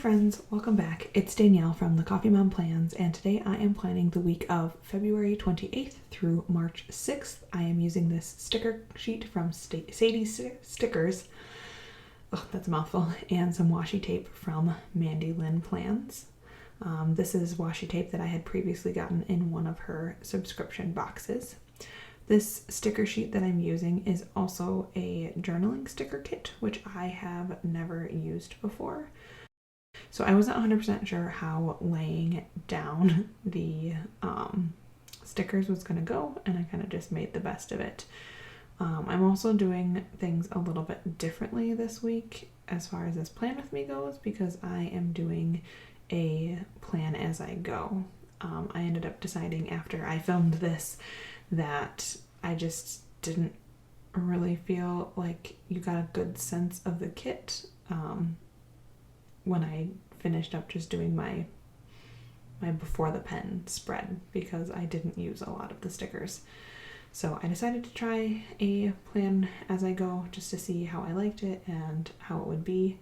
friends, welcome back. It's Danielle from the Coffee Mom Plans, and today I am planning the week of February 28th through March 6th. I am using this sticker sheet from Sadie Stickers, oh, that's a mouthful, and some washi tape from Mandy Lynn Plans. This is washi tape that I had previously gotten in one of her subscription boxes. This sticker sheet that I'm using is also a journaling sticker kit, which I have never used before. So I wasn't 100% sure how laying down the stickers was going to go, and I kind of just made the best of it. I'm also doing things a little bit differently this week as far as this plan with me goes, because I am doing a plan as I go. I ended up deciding after I filmed this that I just didn't really feel like you got a good sense of the kit when I finished up just doing my before the pen spread, because I didn't use a lot of the stickers. So I decided to try a plan as I go just to see how I liked it and how it would be.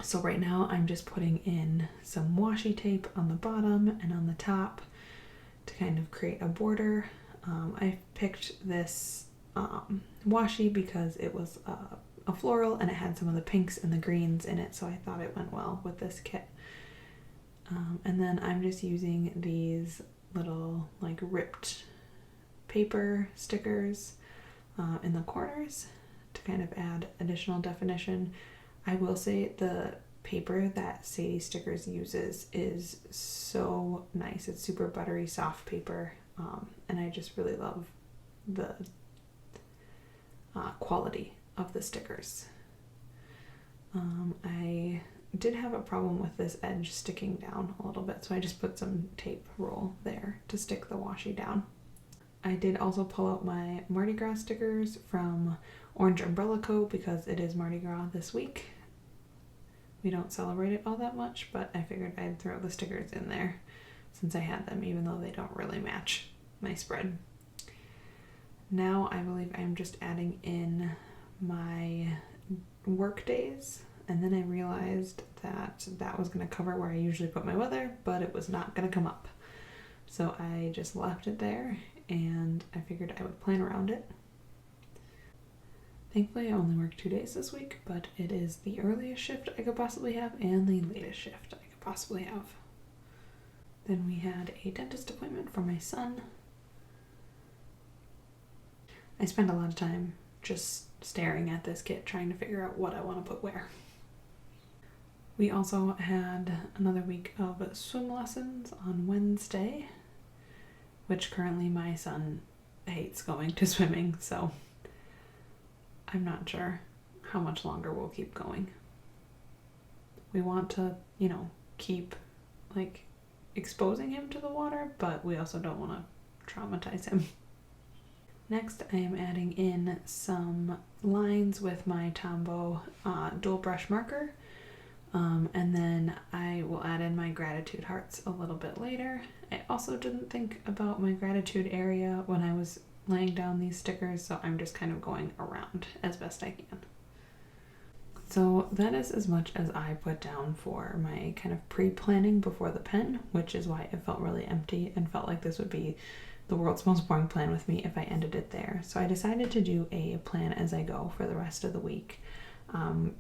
So right now I'm just putting in some washi tape on the bottom and on the top to kind of create a border. I picked this washi because it was a floral and it had some of the pinks and the greens in it, so I thought it went well with this kit. And then I'm just using these little like ripped paper stickers in the corners to kind of add additional definition. I will say the paper that Sadie Stickers uses is so nice. It's super buttery, soft paper, and I just really love the quality of the stickers. I did have a problem with this edge sticking down a little bit, so I just put some tape roll there to stick the washi down. I did also pull out my Mardi Gras stickers from Orange Umbrella Co. because it is Mardi Gras this week. We don't celebrate it all that much, but I figured I'd throw the stickers in there since I had them, even though they don't really match my spread. Now I believe I'm just adding in my work days, and then I realized that that was going to cover where I usually put my weather, but it was not going to come up. So I just left it there, and I figured I would plan around it. Thankfully I only work 2 days this week, but it is the earliest shift I could possibly have and the latest shift I could possibly have. Then we had a dentist appointment for my son. I spent a lot of time just staring at this kit, trying to figure out what I want to put where. We also had another week of swim lessons on Wednesday, which currently my son hates going to swimming, so I'm not sure how much longer we'll keep going. We want to, keep exposing him to the water, but we also don't want to traumatize him. Next, I am adding in some lines with my Tombow dual brush marker, and then I will add in my gratitude hearts a little bit later. I also didn't think about my gratitude area when I was laying down these stickers, so I'm just kind of going around as best I can. So that is as much as I put down for my kind of pre-planning before the pen, which is why it felt really empty and felt like this would be the world's most boring plan with me if I ended it there. So I decided to do a plan as I go for the rest of the week.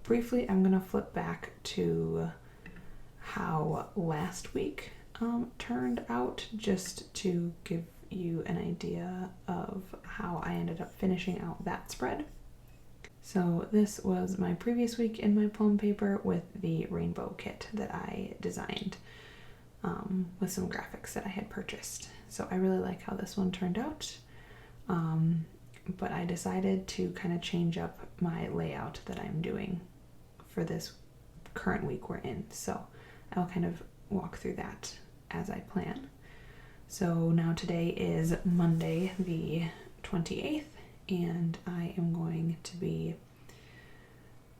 Briefly, I'm going to flip back to how last week turned out, just to give you an idea of how I ended up finishing out that spread. So this was my previous week in my Plum Paper with the rainbow kit that I designed with some graphics that I had purchased. So I really like how this one turned out, but I decided to kind of change up my layout that I'm doing for this current week we're in. So I'll kind of walk through that as I plan. So now today is Monday the 28th, and I am going to be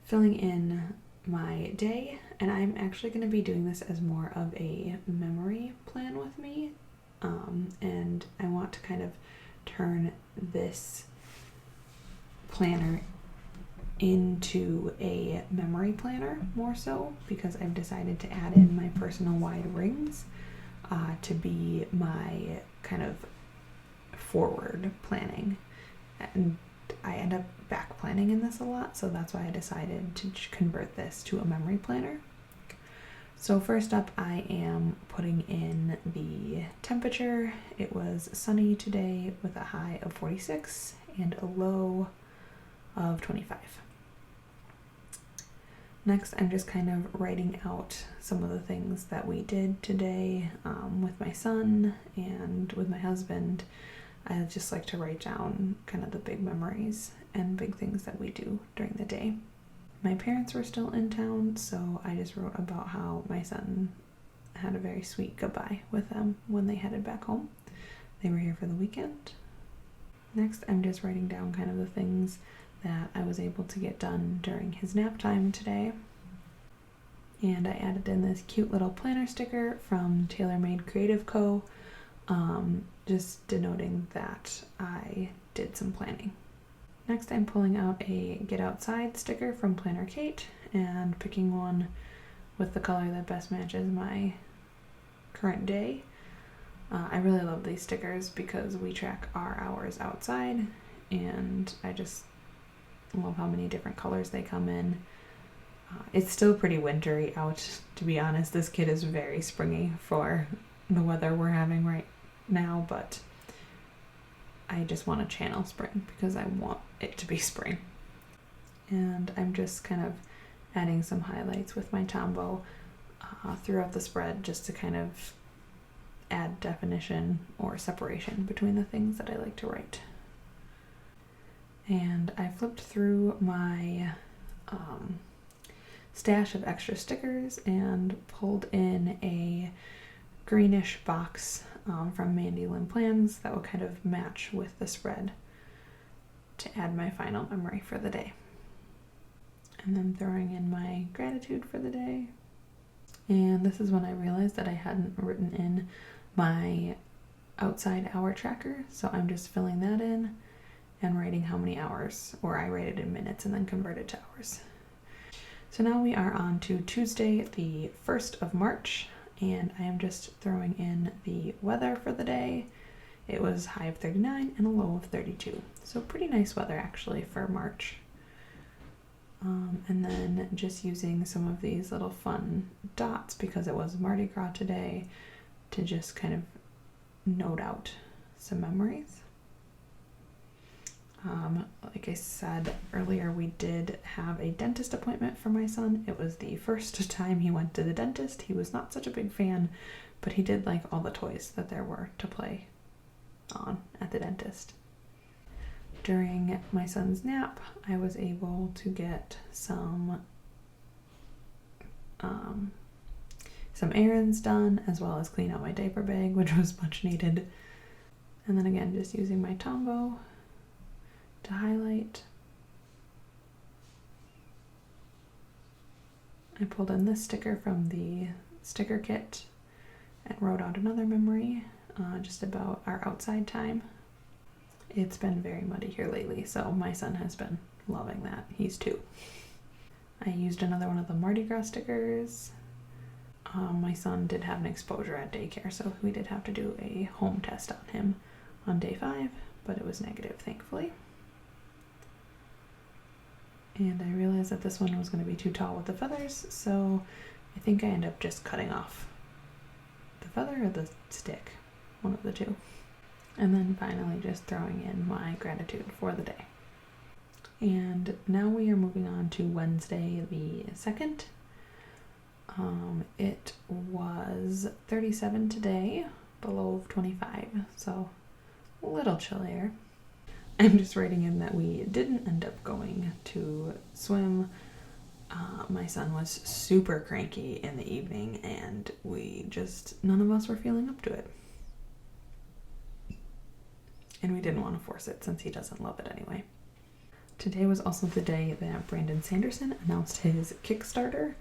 filling in my day, and I'm actually going to be doing this as more of a memory plan with me, and I want to kind of turn this planner into a memory planner more so, because I've decided to add in my personal wide rings to be my kind of forward planning. And I end up back planning in this a lot, so that's why I decided to convert this to a memory planner. So first up, I am putting in the temperature. It was sunny today with a high of 46 and a low of 25. Next, I'm just kind of writing out some of the things that we did today with my son and with my husband. I just like to write down kind of the big memories and big things that we do during the day. My parents were still in town, so I just wrote about how my son had a very sweet goodbye with them when they headed back home. They were here for the weekend. Next, I'm just writing down kind of the things that I was able to get done during his nap time today. And I added in this cute little planner sticker from TaylorMade Creative Co., just denoting that I did some planning. Next, I'm pulling out a Get Outside sticker from Planner Kate and picking one with the color that best matches my current day. I really love these stickers because we track our hours outside, and I just love how many different colors they come in. It's still pretty wintry out, to be honest. This kit is very springy for the weather we're having right now, but I just want to channel spring because I want it to be spring. And I'm just kind of adding some highlights with my Tombow throughout the spread, just to kind of add definition or separation between the things that I like to write. And I flipped through my stash of extra stickers and pulled in a greenish box from Mandy Lynn Plans that will kind of match with the spread to add my final memory for the day. And then throwing in my gratitude for the day. And this is when I realized that I hadn't written in my outside hour tracker, so I'm just filling that in and writing how many hours, or I write it in minutes and then convert it to hours. So now we are on to Tuesday, the 1st of March, and I am just throwing in the weather for the day. It was high of 39 and a low of 32. So pretty nice weather actually for March. And then just using some of these little fun dots because it was Mardi Gras today to just kind of note out some memories. Like I said earlier, we did have a dentist appointment for my son. It was the first time he went to the dentist. He was not such a big fan, but he did like all the toys that there were to play on at the dentist. During my son's nap, I was able to get some errands done, as well as clean out my diaper bag, which was much needed. And then again, just using my Tombow to highlight. I pulled in this sticker from the sticker kit and wrote out another memory just about our outside time. It's been very muddy here lately, so my son has been loving that. He's 2. I used another one of the Mardi Gras stickers. My son did have an exposure at daycare, so we did have to do a home test on him on day 5, but it was negative, thankfully. And I realized that this one was going to be too tall with the feathers, so I think I end up just cutting off the feather or the stick, one of the two. And then finally just throwing in my gratitude for the day. And now we are moving on to Wednesday the 2nd. It was 37 today, below 25, so a little chillier. I'm just writing in that we didn't end up going to swim. My son was super cranky in the evening, and none of us were feeling up to it. And we didn't want to force it since he doesn't love it anyway. Today was also the day that Brandon Sanderson announced his Kickstarter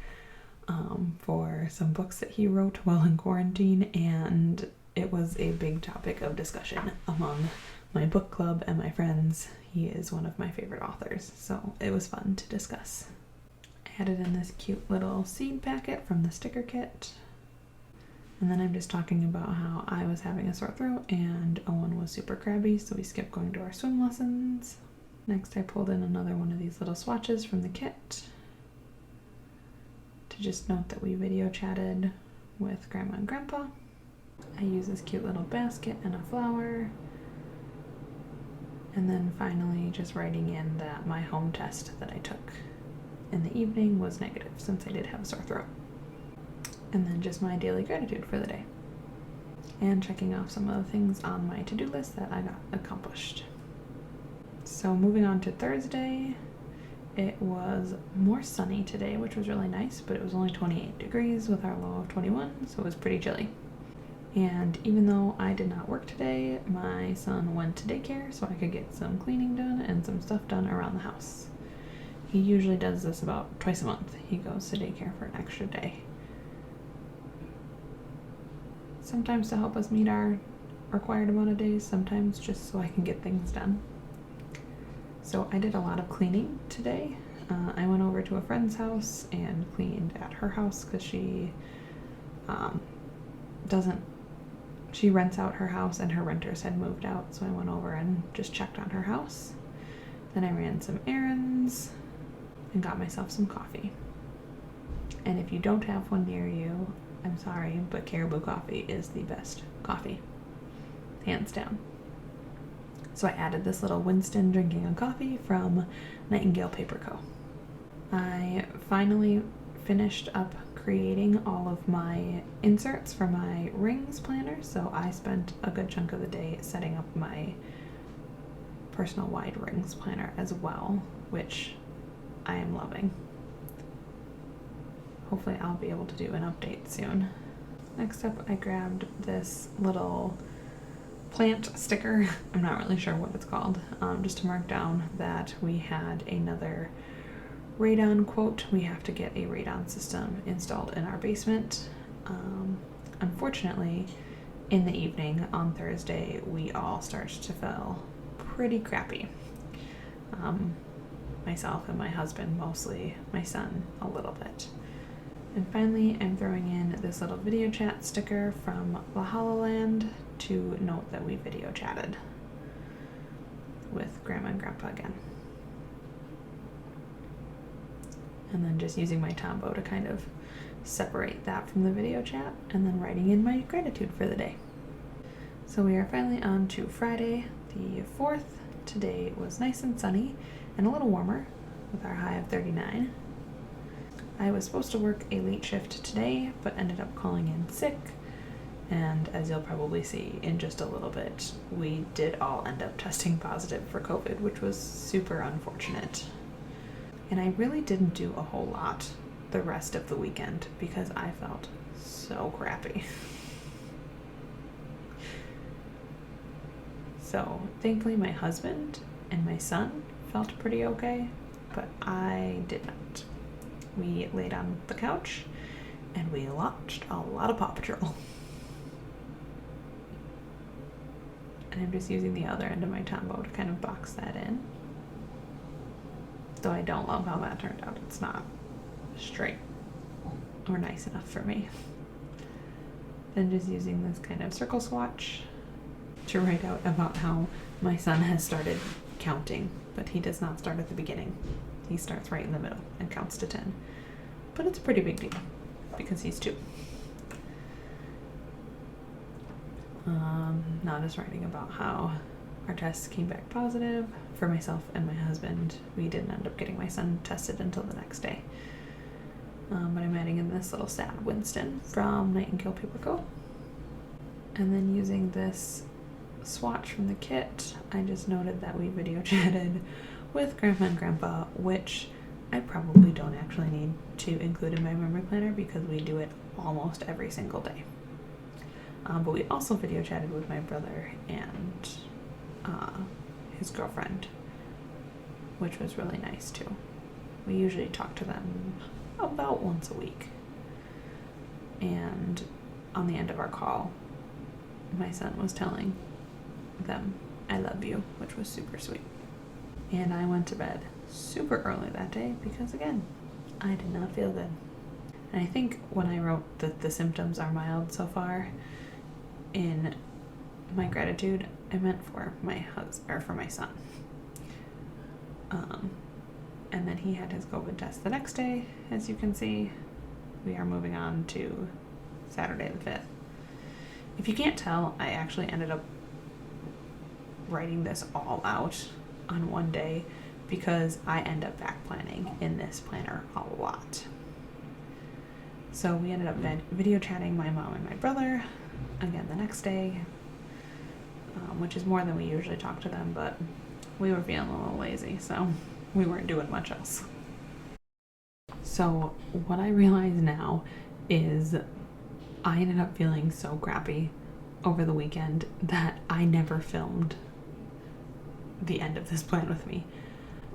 for some books that he wrote while in quarantine, and it was a big topic of discussion among my book club and my friends. He is one of my favorite authors, so it was fun to discuss. I added in this cute little seed packet from the sticker kit. And then I'm just talking about how I was having a sore throat and Owen was super crabby, so we skipped going to our swim lessons. Next I pulled in another one of these little swatches from the kit to just note that we video chatted with Grandma and Grandpa. I use this cute little basket and a flower. And then finally just writing in that my home test that I took in the evening was negative since I did have a sore throat. And then just my daily gratitude for the day. And checking off some of the things on my to-do list that I got accomplished. So moving on to Thursday, it was more sunny today, which was really nice, but it was only 28 degrees with our low of 21, so it was pretty chilly. And even though I did not work today, my son went to daycare so I could get some cleaning done and some stuff done around the house. He usually does this about twice a month. He goes to daycare for an extra day. Sometimes to help us meet our required amount of days, sometimes just so I can get things done. So I did a lot of cleaning today. I went over to a friend's house and cleaned at her house because she rents out her house and her renters had moved out, so I went over and just checked on her house. Then I ran some errands and got myself some coffee. And if you don't have one near you, I'm sorry, but Caribou coffee is the best coffee, hands down. So I added this little Winston drinking a coffee from Nightingale Paper Co. I finally finished up creating all of my inserts for my rings planner, so I spent a good chunk of the day setting up my personal wide rings planner as well, which I am loving. Hopefully I'll be able to do an update soon. Next up, I grabbed this little plant sticker. I'm not really sure what it's called, just to mark down that we had another radon quote. We have to get a radon system installed in our basement. Unfortunately, in the evening on Thursday, we all started to feel pretty crappy. Myself and my husband mostly, my son a little bit. And finally, I'm throwing in this little video chat sticker from La Hololand to note that we video chatted with Grandma and Grandpa again. And then just using my Tombow to kind of separate that from the video chat, and then writing in my gratitude for the day. So we are finally on to Friday, the 4th. Today was nice and sunny and a little warmer with our high of 39. I was supposed to work a late shift today, but ended up calling in sick. And as you'll probably see in just a little bit, we did all end up testing positive for COVID, which was super unfortunate. And I really didn't do a whole lot the rest of the weekend because I felt so crappy. So thankfully my husband and my son felt pretty okay, but I did not. We laid on the couch and we watched a lot of Paw Patrol. And I'm just using the other end of my Tombow to kind of box that in. Though I don't love how that turned out. It's not straight or nice enough for me. Then just using this kind of circle swatch to write out about how my son has started counting, but he does not start at the beginning. He starts right in the middle and counts to 10. But it's a pretty big deal because he's 2. Now just writing about how our tests came back positive for myself and my husband. We didn't end up getting my son tested until the next day. But I'm adding in this little sad Winston from Nightingale Paper Co. And then using this swatch from the kit, I just noted that we video chatted with Grandma and Grandpa, which I probably don't actually need to include in my memory planner because we do it almost every single day. But we also video chatted with my brother and his girlfriend, which was really nice too. We usually talk to them about once a week. And on the end of our call, my son was telling them I love you, which was super sweet. And I went to bed super early that day because, again, I did not feel good. And I think when I wrote that the symptoms are mild so far in my gratitude, I meant for my husband or for my son. And then he had his COVID test the next day. As you can see, we are moving on to Saturday the 5th. If you can't tell, I actually ended up writing this all out on one day because I end up back planning in this planner a lot. So we ended up video chatting my mom and my brother again the next day, which is more than we usually talk to them, but we were feeling a little lazy, so we weren't doing much else. So what I realize now is I ended up feeling so crappy over the weekend that I never filmed the end of this plan with me.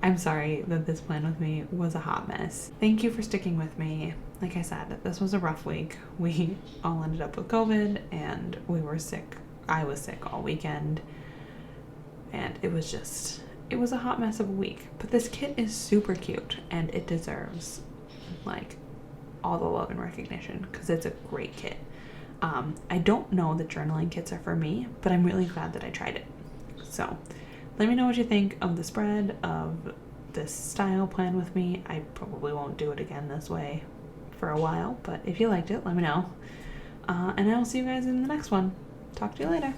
I'm sorry that this plan with me was a hot mess. Thank you for sticking with me. Like I said, this was a rough week. We all ended up with COVID and we were sick. I was sick all weekend. And it was a hot mess of a week. But this kit is super cute and it deserves like all the love and recognition because it's a great kit. I don't know that journaling kits are for me, but I'm really glad that I tried it. So let me know what you think of the spread, of this style plan with me. I probably won't do it again this way for a while, but if you liked it, let me know. And I will see you guys in the next one. Talk to you later.